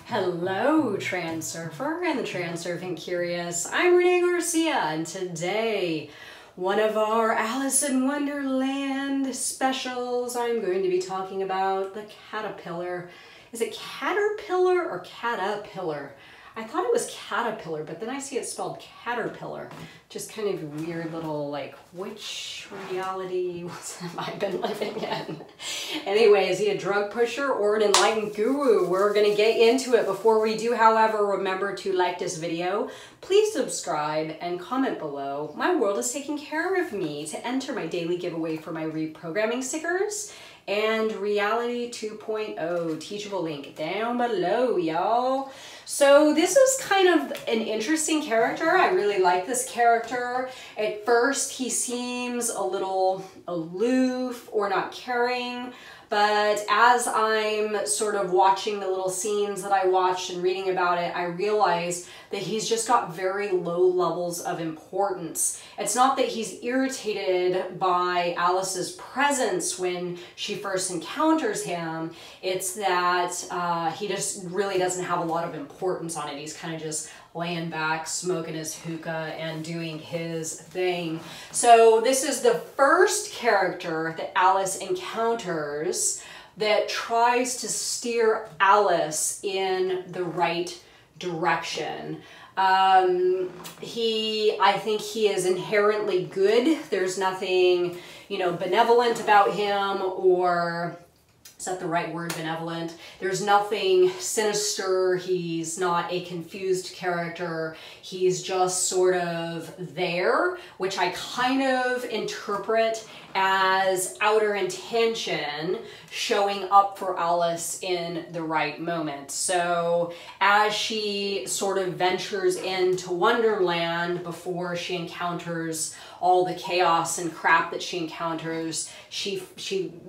Hello, Transurfer and the Transurfing Curious. I'm Renee Garcia, and today, one of our Alice in Wonderland specials, I'm going to be talking about the caterpillar. Is it caterpillar or caterpillar? I thought it was caterpillar, but then I see it spelled caterpillar. Just kind of weird little, like, which reality have I been living in? Anyway, is he a drug pusher or an enlightened guru? We're gonna get into it. Before we do, however, remember to like this video. Please subscribe and comment below. My world is taking care of me. To enter my daily giveaway for my reprogramming stickers and Reality 2.0 teachable link down below, y'all. So this is kind of an interesting character. I really like this character. At first, he seems a little aloof or not caring, but as I'm sort of watching the little scenes that I watched and reading about it, I realized that he's just got very low levels of importance. It's not that he's irritated by Alice's presence when she first encounters him. It's that he just really doesn't have a lot of importance on it. He's kind of just laying back, smoking his hookah and doing his thing. So this is the first character that Alice encounters that tries to steer Alice in the right direction. I think he is inherently good. There's nothing, benevolent about him, or is that the right word, benevolent? There's nothing sinister. He's not a confused character. He's just sort of there, which I kind of interpret as outer intention showing up for Alice in the right moment. So as she sort of ventures into Wonderland before she encounters all the chaos and crap that she encounters, she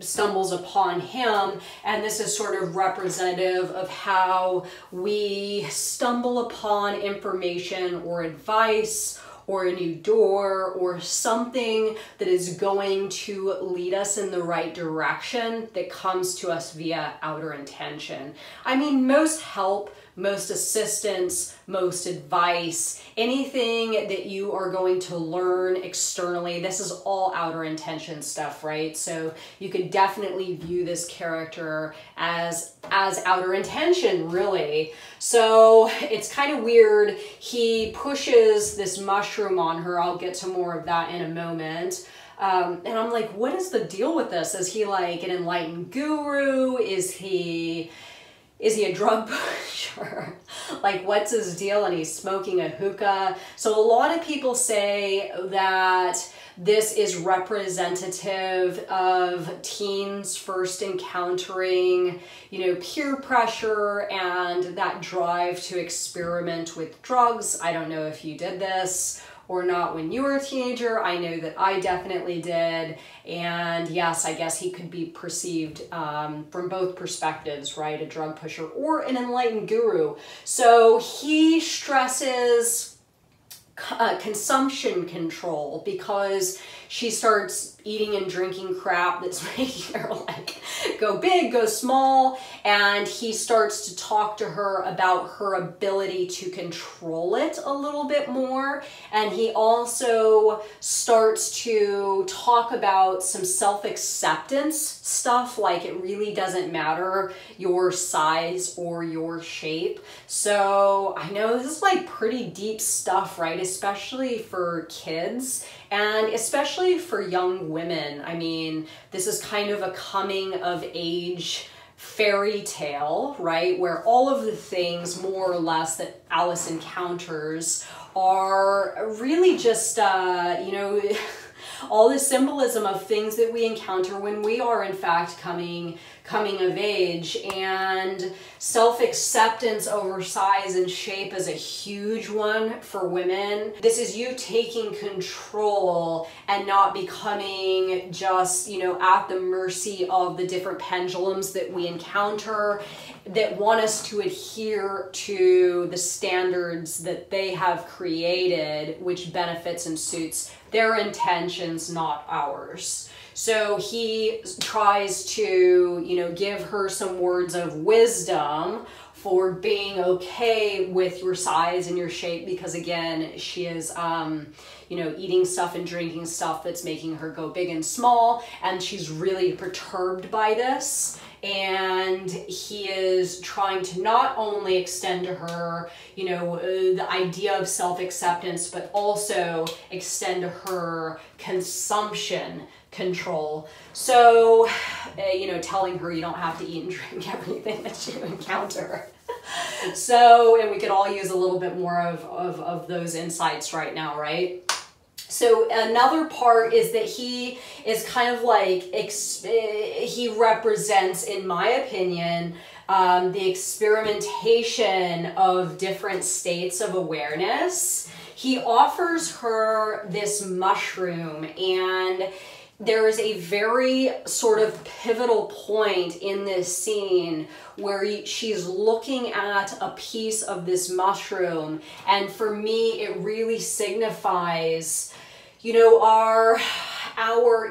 stumbles upon him, and this is sort of representative of how we stumble upon information or advice or a new door or something that is going to lead us in the right direction that comes to us via outer intention. I mean, most help, most assistance, most advice, anything that you are going to learn externally, this is all outer intention stuff, right? So you could definitely view this character as outer intention, really. So it's kind of weird. He pushes this mushroom on her. I'll get to more of that in a moment. And I'm like, what is the deal with this? Is he like an enlightened guru? Is he a drug pusher? Like, what's his deal? And he's smoking a hookah. So a lot of people say that this is representative of teens first encountering, peer pressure and that drive to experiment with drugs. I don't know if you did this or not when you were a teenager. I know that I definitely did. And yes, I guess he could be perceived from both perspectives, right? A drug pusher or an enlightened guru. So he stresses consumption control because she starts eating and drinking crap that's making her like go big, go small, and he starts to talk to her about her ability to control it a little bit more. And he also starts to talk about some self-acceptance stuff, like it really doesn't matter your size or your shape. So I know this is like pretty deep stuff, right? Especially for kids and especially for young women. I mean, this is kind of a coming of age fairy tale, right? Where all of the things more or less that Alice encounters are really just, all the symbolism of things that we encounter when we are in fact coming of age. And self-acceptance over size and shape is a huge one for women. This is you taking control and not becoming just, at the mercy of the different pendulums that we encounter that want us to adhere to the standards that they have created, which benefits and suits their intentions, not ours. So he tries to, give her some words of wisdom for being okay with your size and your shape, because again, she is, you know, eating stuff and drinking stuff that's making her go big and small, and she's really perturbed by this. And he is trying to not only extend to her, you know, the idea of self-acceptance, but also extend to her consumption control. So, you know, telling her you don't have to eat and drink everything that you encounter. So, and we could all use a little bit more of those insights right now, right? So another part is that he is kind of like, he represents, in my opinion, the experimentation of different states of awareness. He offers her this mushroom, and there is a very sort of pivotal point in this scene where she's looking at a piece of this mushroom, and for me it really signifies, you know, our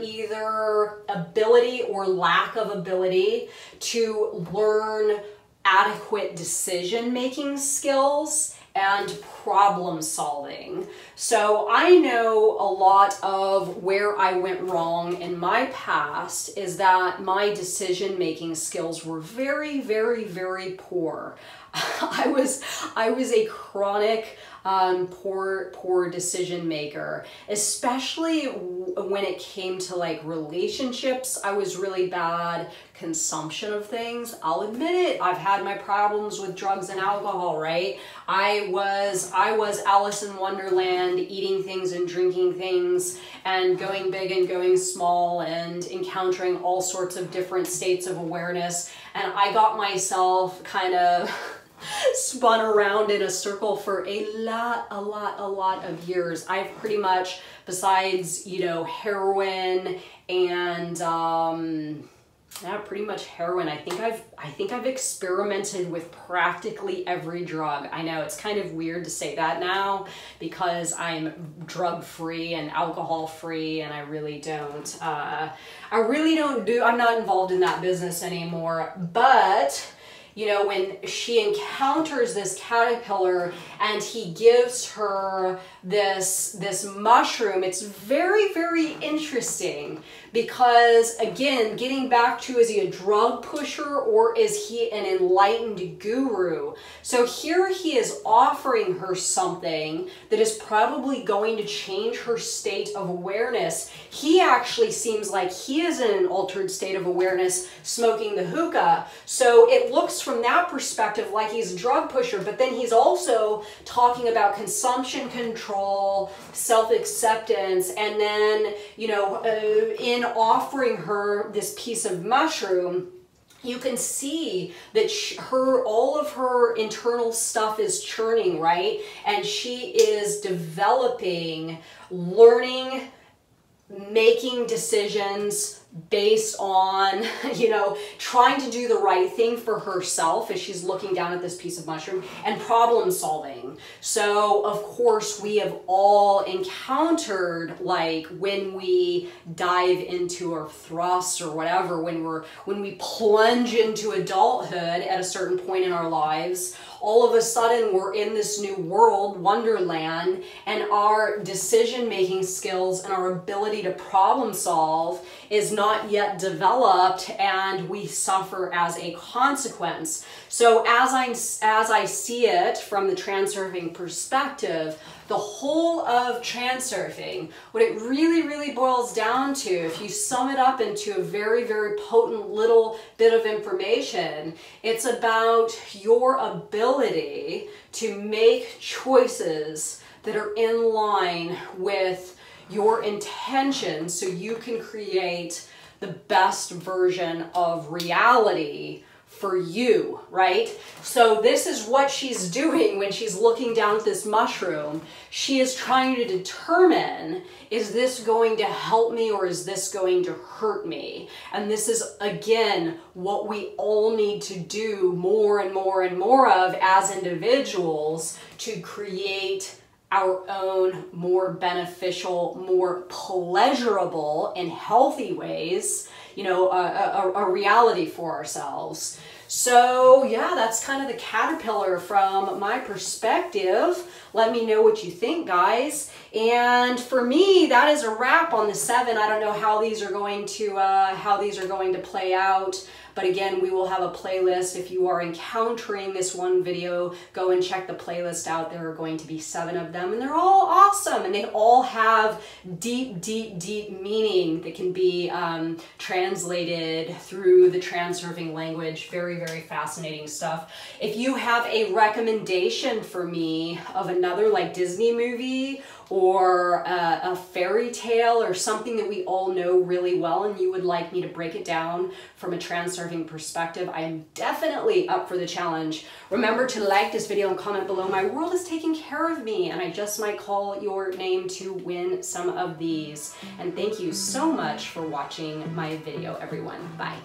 either ability or lack of ability to learn adequate decision-making skills and problem solving. So I know a lot of where I went wrong in my past is that my decision-making skills were very, very, very poor. I was a chronic poor decision maker, especially when it came to like relationships. I was really bad. Consumption of things, I'll admit it, I've had my problems with drugs and alcohol, right? I was Alice in Wonderland, eating things and drinking things and going big and going small and encountering all sorts of different states of awareness, and I got myself kind of spun around in a circle for a lot of years. I've pretty much, besides, you know, heroin and yeah, pretty much heroin, I think I've experimented with practically every drug. I know it's kind of weird to say that now because I'm drug free and alcohol free, and I'm not involved in that business anymore. But you know, when she encounters this caterpillar and he gives her this mushroom, it's very, very interesting because, again, getting back to, is he a drug pusher or is he an enlightened guru? So here he is offering her something that is probably going to change her state of awareness. He actually seems like he is in an altered state of awareness smoking the hookah. So it looks from that perspective like he's a drug pusher, but then he's also talking about consumption control, self-acceptance, and then, you know, in offering her this piece of mushroom, you can see that all of her internal stuff is churning, right? And she is developing, learning, making decisions based on, you know, trying to do the right thing for herself as she's looking down at this piece of mushroom, and problem solving. So of course we have all encountered, like when we dive into our thrusts or whatever, when we plunge into adulthood at a certain point in our lives, all of a sudden we're in this new world, Wonderland, and our decision-making skills and our ability to problem solve is not yet developed, and we suffer as a consequence. So as I see it from the transurfing perspective, the whole of transurfing, what it really, really boils down to, if you sum it up into a very, very potent little bit of information, it's about your ability to make choices that are in line with your intention so you can create the best version of reality for you, right? So this is what she's doing when she's looking down at this mushroom. She is trying to determine, is this going to help me or is this going to hurt me? And this is, again, what we all need to do more and more and more of as individuals to create our own more beneficial, more pleasurable, in healthy ways, you know, a reality for ourselves. So yeah, that's kind of the caterpillar from my perspective. Let me know what you think, guys. And for me, that is a wrap on the 7. I don't know how these are going to play out. But again, we will have a playlist. If you are encountering this one video, go and check the playlist out. There are going to be 7 of them, and they're all awesome, and they all have deep, deep, deep meaning that can be translated through the transurfing language. Very, very fascinating stuff. If you have a recommendation for me of another like Disney movie or a fairy tale or something that we all know really well and you would like me to break it down from a transurfing perspective, I am definitely up for the challenge. Remember to like this video and comment below. My world is taking care of me, and I just might call your name to win some of these. And thank you so much for watching my video, everyone. Bye.